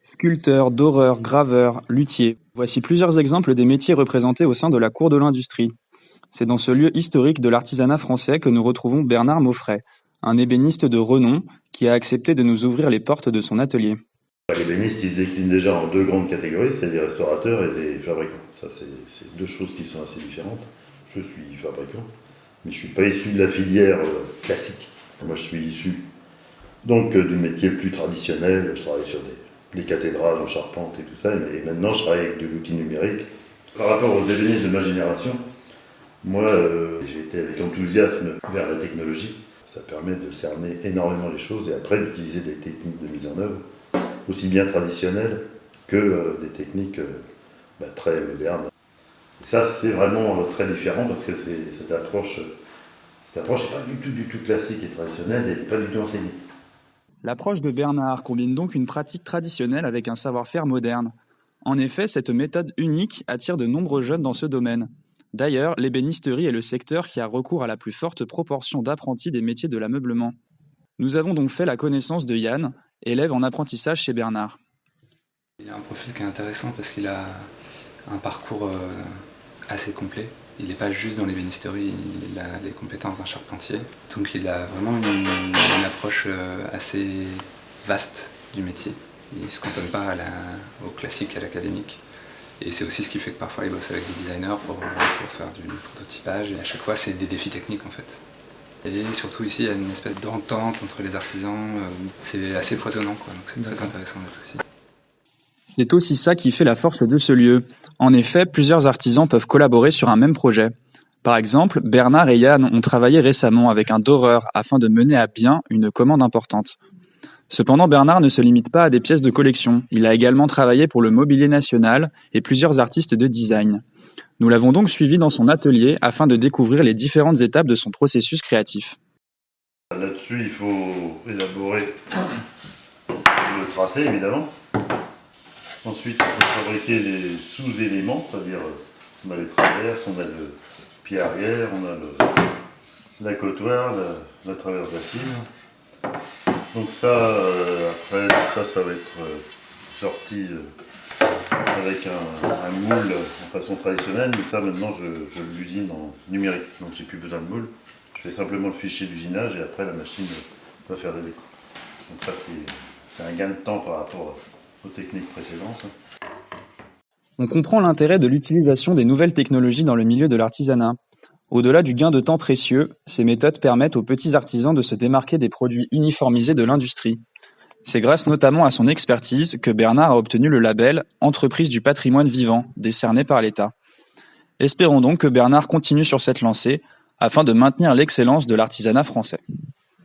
Sculpteur, doreur, graveur, luthier. Voici plusieurs exemples des métiers représentés au sein de la cour de l'industrie. C'est dans ce lieu historique de l'artisanat français que nous retrouvons Bernard Mauffray, un ébéniste de renom qui a accepté de nous ouvrir les portes de son atelier. L'ébéniste, il se décline déjà en deux grandes catégories, c'est des restaurateurs et des fabricants. Ça, c'est deux choses qui sont assez différentes. Je suis fabricant, mais je ne suis pas issu de la filière classique. Moi, je suis issu donc du métier plus traditionnel. Je travaille sur des cathédrales en charpente et tout ça, et maintenant, je travaille avec de l'outil numérique. Par rapport aux ébénistes de ma génération, moi, j'ai été avec enthousiasme vers la technologie. Ça permet de cerner énormément les choses et après d'utiliser des techniques de mise en œuvre, aussi bien traditionnelles que des techniques très modernes. Et ça, c'est vraiment très différent parce que cette approche n'est pas du tout classique et traditionnelle et pas du tout enseignée. L'approche de Bernard combine donc une pratique traditionnelle avec un savoir-faire moderne. En effet, cette méthode unique attire de nombreux jeunes dans ce domaine. D'ailleurs, l'ébénisterie est le secteur qui a recours à la plus forte proportion d'apprentis des métiers de l'ameublement. Nous avons donc fait la connaissance de Yann, élève en apprentissage chez Bernard. Il a un profil qui est intéressant parce qu'il a un parcours assez complet. Il n'est pas juste dans l'ébénisterie, il a les compétences d'un charpentier. Donc il a vraiment une approche assez vaste du métier. Il ne se cantonne pas au classique, à l'académique. Et c'est aussi ce qui fait que parfois il bosse avec des designers pour faire du prototypage. Et à chaque fois, c'est des défis techniques en fait. Et surtout ici, il y a une espèce d'entente entre les artisans. C'est assez foisonnant, quoi. Donc c'est très intéressant d'être ici. C'est aussi ça qui fait la force de ce lieu. En effet, plusieurs artisans peuvent collaborer sur un même projet. Par exemple, Bernard et Yann ont travaillé récemment avec un doreur afin de mener à bien une commande importante. Cependant, Bernard ne se limite pas à des pièces de collection. Il a également travaillé pour le mobilier national et plusieurs artistes de design. Nous l'avons donc suivi dans son atelier afin de découvrir les différentes étapes de son processus créatif. Là-dessus, il faut élaborer le tracé, évidemment. Ensuite, il faut fabriquer les sous-éléments, c'est-à-dire on a les traverses, on a le pied arrière, on a la côtoire, la traverse d'assise. Donc ça, après, ça va être sorti avec un moule en façon traditionnelle, mais ça maintenant je l'usine en numérique, donc j'ai plus besoin de moule. Je fais simplement le fichier d'usinage et après la machine va faire la déco. Donc ça c'est un gain de temps par rapport aux techniques précédentes. On comprend l'intérêt de l'utilisation des nouvelles technologies dans le milieu de l'artisanat. Au-delà du gain de temps précieux, ces méthodes permettent aux petits artisans de se démarquer des produits uniformisés de l'industrie. C'est grâce notamment à son expertise que Bernard a obtenu le label « Entreprise du patrimoine vivant » décerné par l'État. Espérons donc que Bernard continue sur cette lancée afin de maintenir l'excellence de l'artisanat français.